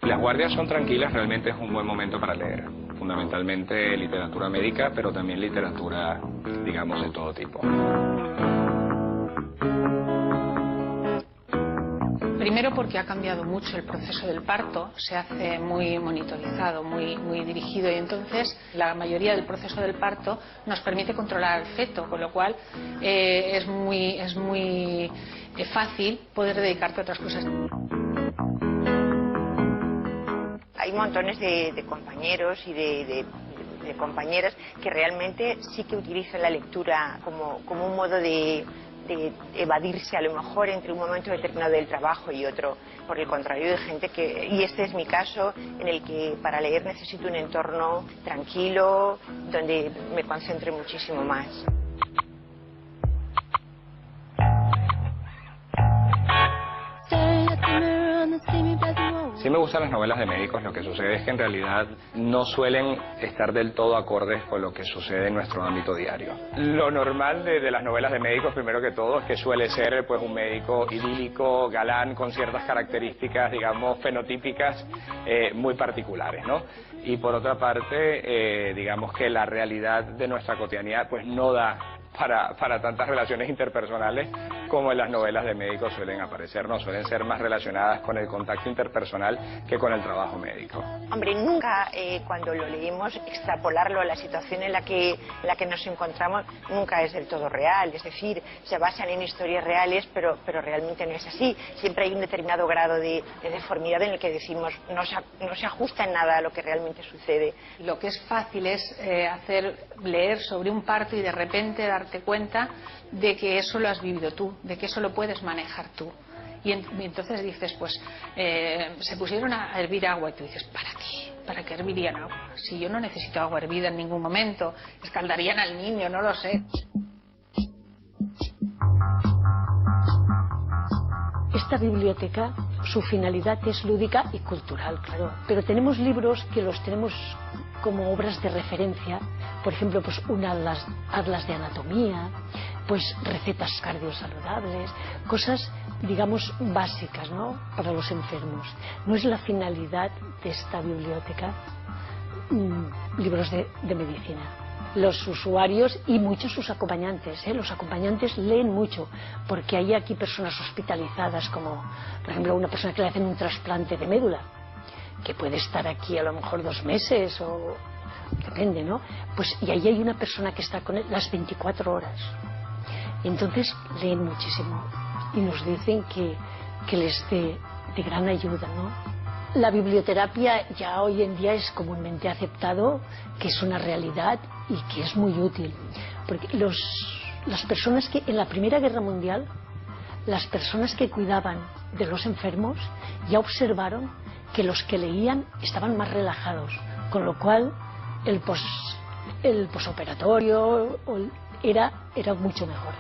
Las guardias son tranquilas, realmente es un buen momento para leer. Fundamentalmente literatura médica, pero también literatura, digamos, de todo tipo. Primero porque ha cambiado mucho el proceso del parto, se hace muy monitorizado, muy dirigido, y entonces la mayoría del proceso del parto nos permite controlar al feto, con lo cual es muy fácil poder dedicarte a otras cosas. Hay montones de compañeros y de compañeras que realmente sí que utilizan la lectura como un modo de evadirse a lo mejor entre un momento determinado del trabajo y otro. Por el contrario, hay gente que, y este es mi caso, en el que para leer necesito un entorno tranquilo, donde me concentre muchísimo más. Sí me gustan las novelas de médicos, lo que sucede es que en realidad no suelen estar del todo acordes con lo que sucede en nuestro ámbito diario. Lo normal de las novelas de médicos, primero que todo, es que suele ser pues un médico idílico, galán, con ciertas características, digamos, fenotípicas muy particulares, ¿no? Y por otra parte, digamos que la realidad de nuestra cotidianidad pues no da para tantas relaciones interpersonales como en las novelas de médicos suelen aparecer, ¿no? Suelen ser más relacionadas con el contacto interpersonal que con el trabajo médico. Hombre, nunca cuando lo leemos extrapolarlo a la situación en la que nos encontramos nunca es del todo real, es decir, se basan en historias reales, pero realmente no es así. Siempre hay un determinado grado de deformidad en el que decimos no se ajusta en nada a lo que realmente sucede. Lo que es fácil es leer sobre un parto y de repente darte cuenta de que eso lo has vivido tú, de que eso lo puedes manejar tú. Y entonces dices, pues, se pusieron a hervir agua y tú dices, ¿para qué? ¿Para qué hervirían agua? Si yo no necesito agua hervida en ningún momento, escaldarían al niño, no lo sé. Esta biblioteca, su finalidad es lúdica y cultural, claro, pero tenemos libros que los tenemos como obras de referencia, por ejemplo, pues un atlas de anatomía, pues recetas cardiosaludables, cosas, digamos, básicas, ¿no?, para los enfermos. No es la finalidad de esta biblioteca libros de medicina. Los usuarios y muchos sus acompañantes, los acompañantes leen mucho, porque hay aquí personas hospitalizadas, como por ejemplo una persona que le hacen un trasplante de médula, que puede estar aquí a lo mejor 2 meses o depende, ¿no? Pues y ahí hay una persona que está con él las 24 horas. Entonces leen muchísimo y nos dicen que les de gran ayuda, ¿no? La biblioterapia ya hoy en día es comúnmente aceptado que es una realidad y que es muy útil, porque las personas que en la Primera Guerra Mundial, las personas que cuidaban de los enfermos ya observaron que los que leían estaban más relajados, con lo cual el posoperatorio era mucho mejor.